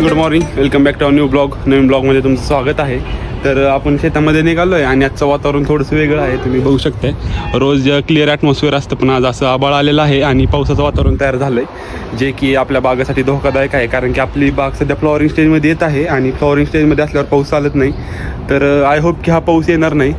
Good morning, welcome back to new blog. नवीन ब्लॉगमध्ये तुमचं स्वागत आहे. तर आपण शेतामध्ये निघालो आहे आणि आजचं वातावरण थोडंसं वेगळं आहे. तुम्ही बघू शकताय, रोज क्लिअर ॲटमॉस्फिअर असतं, पण आज असं आभाळ आलेलं आहे आणि पावसाचं वातावरण तयार झालं आहे, जे की आपल्या बागेसाठी धोकादायक आहे. कारण की आपली बाग सध्या फ्लॉवरिंग स्टेजमध्ये येत आहे आणि फ्लॉवरिंग स्टेजमध्ये असल्यावर पाऊस चालत नाही. तर आय होप की हा पाऊस येणार नाही.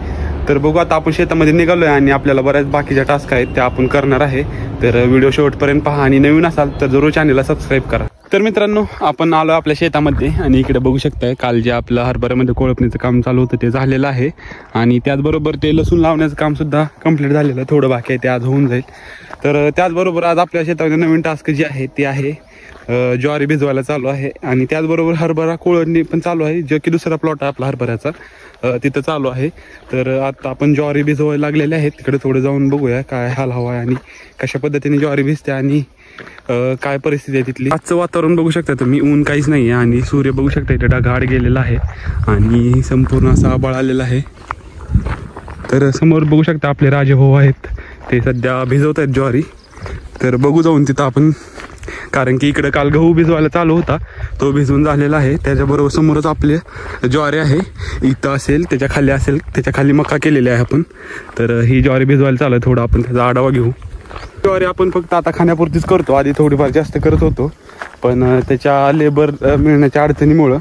तर बघू, आता आपण शेतामध्ये निघालो आहे आणि आपल्याला बऱ्याच बाकीच्या टास्क आहेत त्या आपण करणार आहे. तर व्हिडिओ शेवटपर्यंत पहा आणि नवीन असाल तर जरूर चॅनलला सबस्क्राईब करा. तर मित्रांनो, आपण आलो आपल्या शेतामध्ये आणि इकडे बघू शकताय, काल जे आपलं हरभऱ्यामध्ये कोळपणीचं काम चालू होतं ते झालेलं आहे आणि त्याचबरोबर ते लसूण लावण्याचं कामसुद्धा कंप्लीट झालेलं आहे. थोडं बाकी आहे, ते आज होऊन जाईल. तर त्याचबरोबर आज आपल्या शेतामध्ये नवीन टास्क जी आहे ती आहे ज्वारी भिजवायला चालू आहे आणि त्याचबरोबर हरभरा कोळपणी पण चालू आहे, जो की दुसरा प्लॉट आहे आपला हरभऱ्याचा, तिथं चालू आहे. तर आता आपण ज्वारी भिजवायला लागलेले आहेत. तिकडे थोडं जाऊन बघूया काय हाल हवा आहे आणि कशा पद्धतीने ज्वारी भिजते आणि काय परिस्थिती आहे तिथली. आजचं वातावरण बघू शकता तुम्ही, ऊन काहीच नाही आहे आणि सूर्य बघू शकता इथे ढगाळ गेलेला आहे आणि संपूर्ण असा आभाळ आलेला आहे. तर समोर बघू शकता आपले राजेभाऊ आहेत, ते सध्या भिजवत आहेत ज्वारी. तर बघू जाऊन तिथं आपण, कारण की इकडे काल गहू भिजवायला चालू होता, तो भिजवून झालेला आहे. त्याच्याबरोबर समोरच आपले ज्वारी आहे, इथं असेल त्याच्या खाली असेल, त्याच्या खाली मका केलेली आहे आपण. तर ही ज्वारी भिजवायला चालू आहे. थोडं आपण त्याचा आढावा घेऊ. ज्वारी आपण फक्त आता खाण्यापुरतीच करतो, आधी थोडीफार जास्त करत होतो, पण त्याच्या लेबर मिळण्याच्या अडचणीमुळं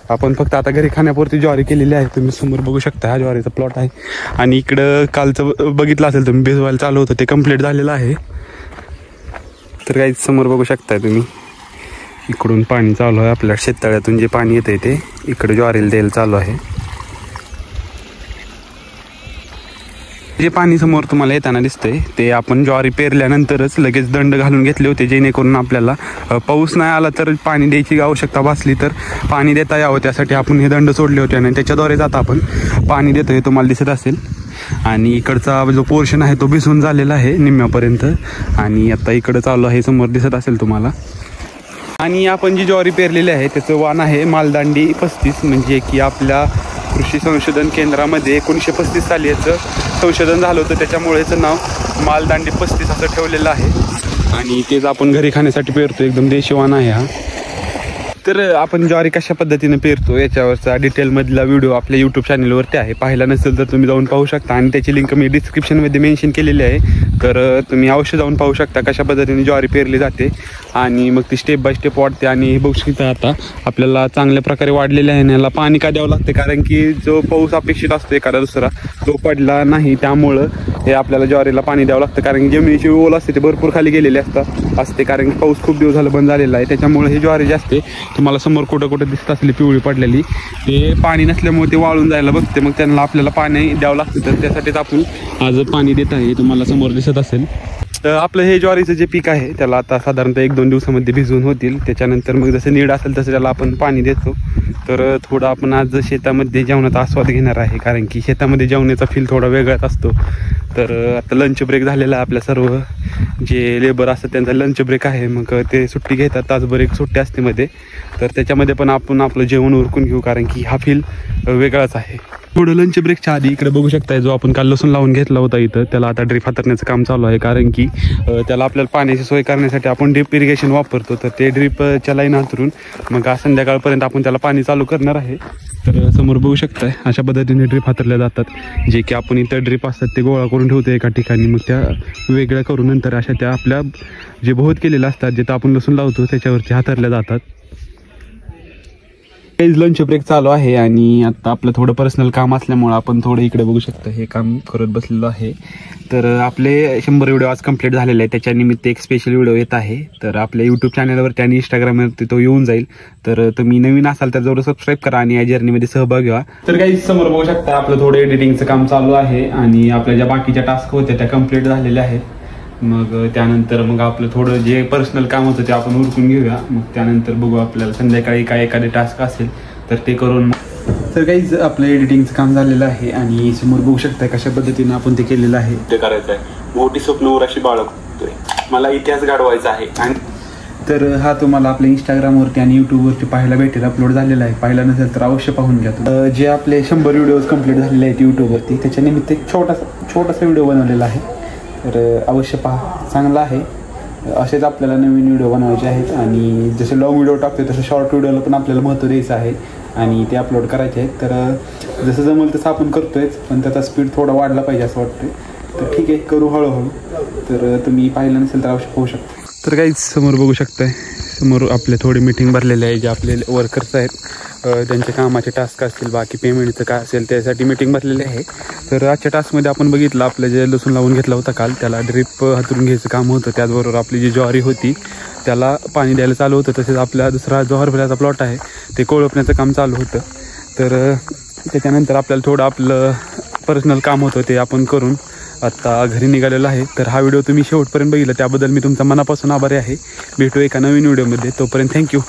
आपण फक्त आता घरी खाण्यापुरती ज्वारी केलेली आहे. तुम्ही समोर बघू शकता, हा ज्वारीचा प्लॉट आहे आणि इकडं कालचं बघितलं असेल तुम्ही, भिजवायला चालू होतं ते कंप्लीट झालेलं आहे. तर काही समोर बघू शकताय तुम्ही, इकडून पाणी चालू आहे, आपल्या शेततळ्यातून जे पाणी येतं ते इकडे ज्वारीला द्यायला चालू आहे. जे पाणी समोर तुम्हाला येताना दिसतंय ते आपण ज्वारी पेरल्यानंतरच लगेच दंड घालून घेतले होते, जेणेकरून आपल्याला पाऊस नाही आला तर पाणी द्यायची आवश्यकता भासली तर पाणी देता यावं, त्यासाठी आपण हे दंड सोडले होते आणि त्याच्याद्वारे जाता आपण पाणी देतो, हे तुम्हाला दिसत असेल. आणि इकडचा जो पोर्शन आहे तो भिजून झालेला आहे निम्म्यापर्यंत आणि आता इकडं चालू आहे, समोर दिसत असेल तुम्हाला. आणि आपण जी ज्वारी पेरलेली आहे त्याचं वाण आहे मालदांडी 35, म्हणजे की आपल्या कृषी संशोधन केंद्रामध्ये 1935 साली याचं संशोधन झालं होतं, त्याच्यामुळे याचं नाव मालदांडी 35 असं ठेवलेलं आहे. आणि तेच आपण घरी खाण्यासाठी पेरतो, एकदम देशी वाण आहे हा. तर आपण ज्वारी कशा पद्धतीने पेरतो याच्यावरचा डिटेलमधला व्हिडिओ आपल्या यूट्यूब चॅनलवरती आहे. पाहिला नसेल तर तुम्ही जाऊन पाहू शकता आणि त्याची लिंक मी डिस्क्रिप्शनमध्ये मेन्शन केलेली आहे. तर तुम्ही अवश्य जाऊन पाहू शकता कशा पद्धतीने ज्वारी पेरली जाते आणि मग ती स्टेप बाय स्टेप वाढते. आणि बघू शकता आता आपल्याला चांगल्या प्रकारे वाढलेले आहे. याला पाणी का द्यावं लागते, कारण की जो पाऊस अपेक्षित असतो एखादा दुसरा तो पडला नाही, त्यामुळं हे आपल्याला ज्वारीला पाणी द्यावं लागतं. कारण की जमिनीची ओल असते ते भरपूर खाली गेलेली असते, कारण की पाऊस खूप दिवस झाला बंद झालेला आहे, त्याच्यामुळे हे ज्वारी जास्त तुम्हाला समोर कुठं कुठं दिसत असली पिवळी पडलेली, ते पाणी नसल्यामुळे ते वाळून जायला बघते, मग त्यांना आपल्याला पाणी द्यावं लागतं. तर त्यासाठीच आपण आज पाणी देत आहे, तुम्हाला समोर दिसत असेल. तर आपलं हे ज्वारीचं जे पीक आहे त्याला आता साधारणतः 1-2 दिवसामध्ये भिजवून होतील. त्याच्यानंतर मग जसं नीड असेल तसं त्याला आपण पाणी देतो. तर थोडं आपण आज शेतामध्ये जेवणाचा आस्वाद घेणार आहे, कारण की शेतामध्ये जेवणाचा फील थोडा वेगळाच असतो. तर आता लंच ब्रेक झालेला आहे, आपल्या सर्व जे लेबर असतात त्यांचा लंच ब्रेक आहे, मग ते सुट्टी घेतात, तासभर एक सुट्टी असते मध्ये. तर त्याच्यामध्ये पण आपण आपलं जेवण उरकून घेऊ, कारण की हा फील वेगळाच आहे. थोडं लंच ब्रेकच्या आधी इकडे बघू शकताय, जो आपण काल लसूण लावून घेतला होता इथं, त्याला आता ड्रीप हातरण्याचं काम चालू आहे, कारण की त्याला आपल्याला पाण्याची सोय करण्यासाठी आपण ड्रीप इरिगेशन वापरतो. तर ते ड्रीपच्या लाईन हातरून मग आज संध्याकाळपर्यंत आपण त्याला पाणी चालू करणार आहे. तर समोर बघू शकताय अशा पद्धतीने ड्रीप हातरल्या जातात, जे की आपण इथं ड्रीप असतात ते गोळा करून ठेवतो एका ठिकाणी, मग त्या वेगळ्या करून नंतर अशा त्या आपल्या जे बहुत केलेल्या असतात, जिथं आपण लसूण लावतो त्याच्यावरती हातरल्या जातात. लंच ब्रेक चालू आहे आणि आता आपलं थोडं पर्सनल काम असल्यामुळं आपण थोडं इकडे बघू शकता हे काम करत बसलेलो आहे. तर आपले 100 व्हिडिओ आज कंप्लीट झालेले आहे, त्याच्या निमित्त एक स्पेशल व्हिडिओ येत आहे. तर आपल्या यूट्यूब चॅनलवरती आणि इंस्टाग्रामवरती तो येऊन जाईल. तर तुम्ही नवीन असाल तर जरूर सबस्क्राईब करा आणि या जर्नीमध्ये सहभाग घ्या. तर काही समोर बघू शकता आपलं थोडं एडिटिंगचं काम चालू आहे आणि आपल्या ज्या बाकीच्या टास्क होत्या त्या कंप्लीट झालेल्या आहेत. मग त्यानंतर मग आपलं थोडं जे पर्सनल काम होतं ते आपण उरकून घेऊया, मग त्यानंतर बघू आपल्याला संध्याकाळी काय एखादे टास्क असेल तर ते करून. तर काहीच आपलं एडिटिंगचं काम झालेलं आहे आणि समोर बघू शकता कशा पद्धतीने आपण ते केलेलं आहे. ते करायचं आहे, मोठी स्वप्न उराशी बाळगतोय, मला इतिहास घडवायचा आहे. आणि तर हा तुम्हाला आपल्या इंस्टाग्रामवरती आणि यूट्यूबवरती पाहायला भेटेल, अपलोड झालेला आहे. पाहिला नसेल तर अवश्य पाहून घ्या. जे आपले 100 व्हिडिओज कंप्लीट झालेले आहेत यूट्यूबवरती, त्याच्या निमित्त एक छोटासा व्हिडिओ बनवलेला आहे, तर अवश्य पहा, चांगला आहे. असेच आपल्याला नवीन व्हिडिओ बनवायचे आहेत आणि जसे लॉंग व्हिडिओ टाकतो तसं शॉर्ट व्हिडिओला पण आपल्याला महत्त्व द्यायचं आहे आणि ते अपलोड करायचे आहेत. तर जसं जमेल तसं आपण करतोय, पण त्याचा स्पीड थोडा वाढला पाहिजे असं वाटतं. तर ठीक आहे, करू हळूहळू. तर तुम्ही पाहिलं नसेल तर आवश्यक होऊ शकतं. तर काहीच समोर बघू शकताय, समोर आपले थोडी मीटिंग भरलेले आहे. जे आपले वर्कर्स आहेत त्यांचे कामाचे टास्क असतील, बाकी पेमेंटचं काय असेल त्यासाठी मीटिंग भरलेली आहे. तर आजच्या टास्कमध्ये आपण बघितलं आपलं जे लसूण लावून घेतला होता काल, त्याला ड्रिप हातरून घ्यायचं काम होतं. त्याचबरोबर आपली जी ज्वारी होती त्याला पाणी द्यायला चालू होतं. तसेच आपला दुसरा जो हरभऱ्याचा प्लॉट आहे ते कोळपण्याचं काम चालू होतं. तर त्याच्यानंतर आपल्याला थोडं आपलं पर्सनल काम होतं ते आपण करून आत्ता घरी निघालेलो आहे. तर हा व्हिडिओ तुम्ही शेवटपर्यंत बघितला त्याबद्दल मी तुमचा मनापासून आभारी आहे. भेटू एका नवीन व्हिडिओमध्ये, तोपर्यंत थँक्यू.